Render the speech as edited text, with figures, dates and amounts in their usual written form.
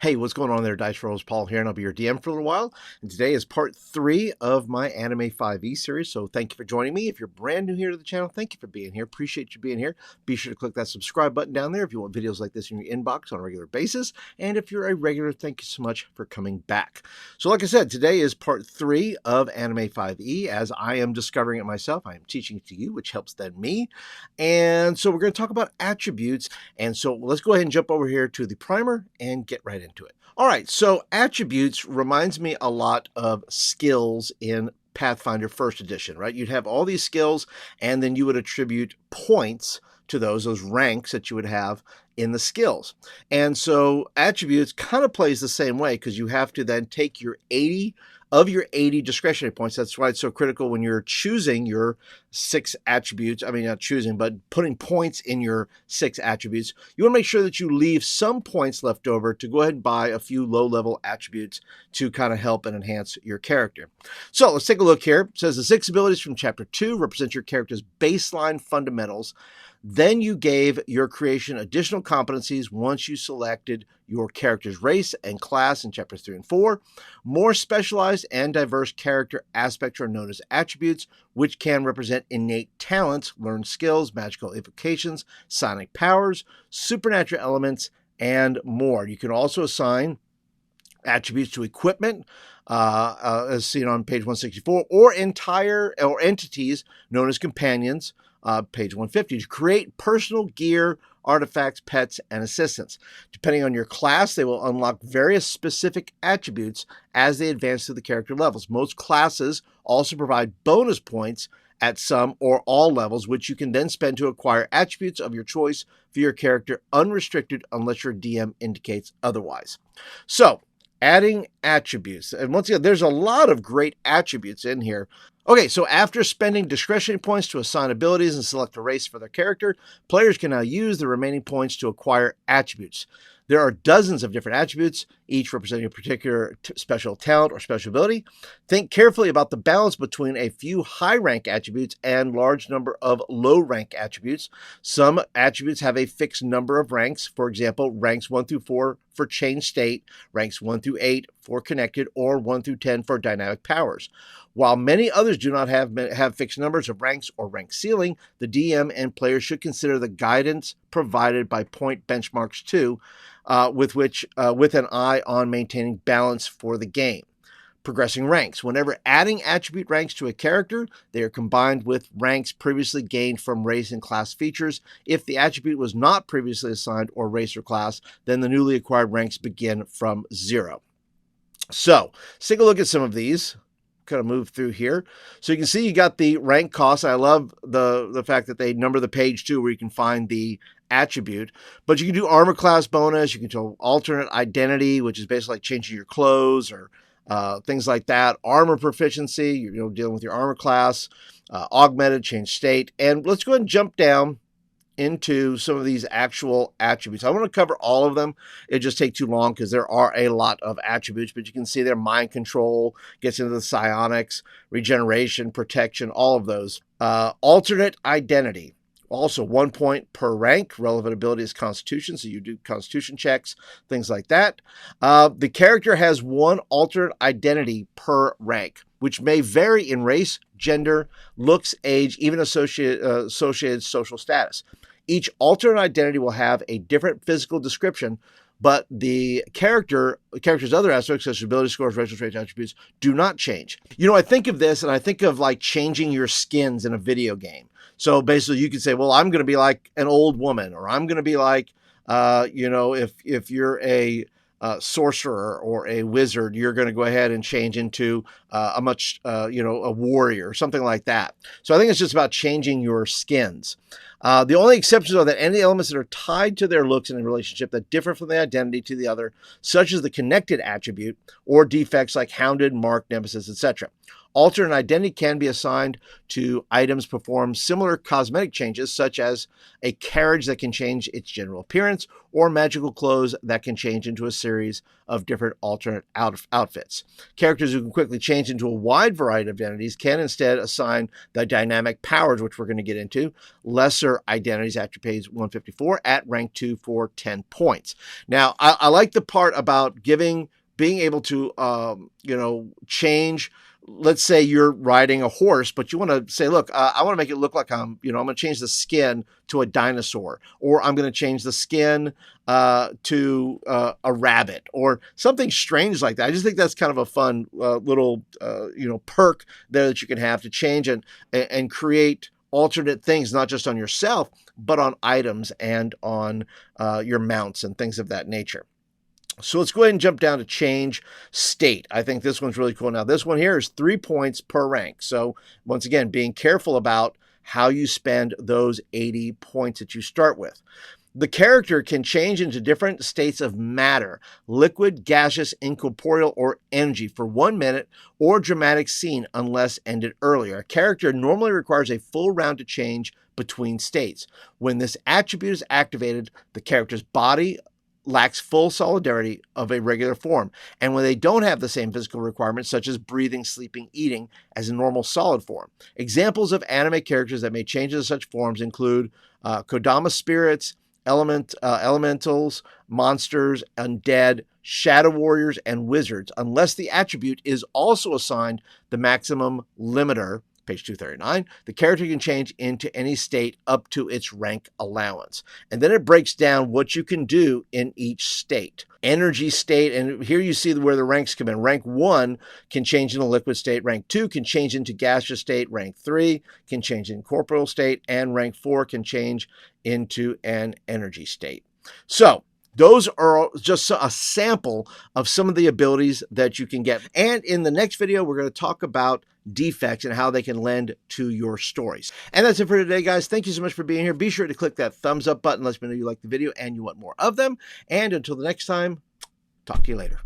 Hey, what's going on there, Dice Rolls? Paul here, and I'll be your DM for a little while. And today is part 3 of my Anime 5e series, so thank you for joining me. If you're brand new here to the channel, thank you for being here. Appreciate you being here. Be sure to click that subscribe button down there if you want videos like this in your inbox on a regular basis. And if you're a regular, thank you so much for coming back. So like I said, today is part 3 of Anime 5e. As I am discovering it myself, I am teaching it to you, which helps then me. And so we're going to talk about attributes. And so let's go ahead and jump over here to the primer and get right into it. All right, so attributes reminds me a lot of skills in Pathfinder First Edition, right? You'd have all these skills, and then you would attribute points to those ranks that you would have in the skills. And so attributes kind of plays the same way, because you have to then take your 80 of your 80 discretionary points. That's why it's so critical when you're choosing your 6 attributes. I mean, not choosing, but putting points in your 6 attributes. You want to make sure that you leave some points left over to go ahead and buy a few low-level attributes to kind of help and enhance your character. So let's take a look here. It says the 6 abilities from Chapter 2 represent your character's baseline fundamentals. Then you gave your creation additional competencies once you selected your character's race and class in Chapters 3 and 4. More specialized and diverse character aspects are known as attributes, which can represent innate talents, learned skills, magical evocations, psionic powers, supernatural elements, and more. You can also assign attributes to equipment, as seen on page 164, or entities known as companions, page 150, to create personal gear, artifacts, pets, and assistants. Depending on your class, they will unlock various specific attributes as they advance through the character levels. Most classes also provide bonus points at some or all levels, which you can then spend to acquire attributes of your choice for your character, unrestricted unless your DM indicates otherwise. So, adding attributes. And once again, there's a lot of great attributes in here. Okay, so after spending discretionary points to assign abilities and select a race for their character, players can now use the remaining points to acquire attributes. There are dozens of different attributes, each representing a particular special talent or special ability. Think carefully about the balance between a few high-rank attributes and large number of low-rank attributes. Some attributes have a fixed number of ranks. For example, ranks 1 through 4 for change state, ranks 1 through 8 for connected, or 1 through 10 for dynamic powers. While many others do not have fixed numbers of ranks or rank ceiling, the DM and players should consider the guidance provided by point benchmarks 2, with an eye on maintaining balance for the game. Progressing ranks. Whenever adding attribute ranks to a character, they are combined with ranks previously gained from race and class features. If the attribute was not previously assigned or race or class, then the newly acquired ranks begin from 0. So let's take a look at some of these. Kind of move through here. So you can see you got the rank cost. I love the fact that they number the page too, where you can find the attribute. But you can do armor class bonus. You can do alternate identity, which is basically like changing your clothes or things like that. Armor proficiency, you're dealing with your armor class. Augmented, change state. And let's go ahead and jump down into some of these actual attributes. I want to cover all of them. It just take too long because there are a lot of attributes, but you can see their mind control, gets into the psionics, regeneration, protection, all of those. Alternate identity. Also 1 point per rank. Relevant ability is Constitution, so you do Constitution checks, things like that. The character has 1 alternate identity per rank, which may vary in race, gender, looks, age, even associated social status. Each alternate identity will have a different physical description, but the character's other aspects, such as ability scores, racial traits, attributes, do not change. I think of this, and I think of like changing your skins in a video game. So basically, you could say, well, I'm going to be like an old woman, or I'm going to be like, if you're a sorcerer or a wizard, you're going to go ahead and change into a warrior or something like that. So I think it's just about changing your skins. The only exceptions are that any elements that are tied to their looks in a relationship that differ from the identity to the other, such as the connected attribute, or defects like hounded, marked, nemesis, etc., Alternate identity can be assigned to items perform similar cosmetic changes, such as a carriage that can change its general appearance, or magical clothes that can change into a series of different alternate outfits. Characters who can quickly change into a wide variety of identities can instead assign the dynamic powers, which we're going to get into, lesser identities after page 154 at rank 2 for 10 points. Now, I like the part about being able to, change. Let's say you're riding a horse, but you want to say, look, I want to make it look like I'm going to change the skin to a dinosaur, or I'm going to change the skin to a rabbit, or something strange like that. I just think that's kind of a fun little, perk there that you can have to change and create alternate things, not just on yourself, but on items and on your mounts and things of that nature. So let's go ahead and jump down to change state. I think this one's really cool. Now, this one here is 3 points per rank. So once again, being careful about how you spend those 80 points that you start with. The character can change into different states of matter, liquid, gaseous, incorporeal, or energy for 1 minute or dramatic scene unless ended earlier. A character normally requires a full round to change between states. When this attribute is activated, the character's body lacks full solidarity of a regular form, and when they don't have the same physical requirements such as breathing, sleeping, eating as a normal solid form. Examples of anime characters that may change into such forms include Kodama spirits, elementals, monsters, undead, shadow warriors, and wizards, unless the attribute is also assigned the maximum limiter. Page 239, the character can change into any state up to its rank allowance. And then it breaks down what you can do in each state. Energy state, and here you see where the ranks come in. Rank 1 can change into liquid state. Rank 2 can change into gaseous state. Rank 3 can change in corporeal state. And rank 4 can change into an energy state. So those are just a sample of some of the abilities that you can get. And in the next video, we're going to talk about defects and how they can lend to your stories. And that's it for today, guys. Thank you so much for being here. Be sure to click that thumbs up button. Let me know you like the video and you want more of them. And until the next time, talk to you later.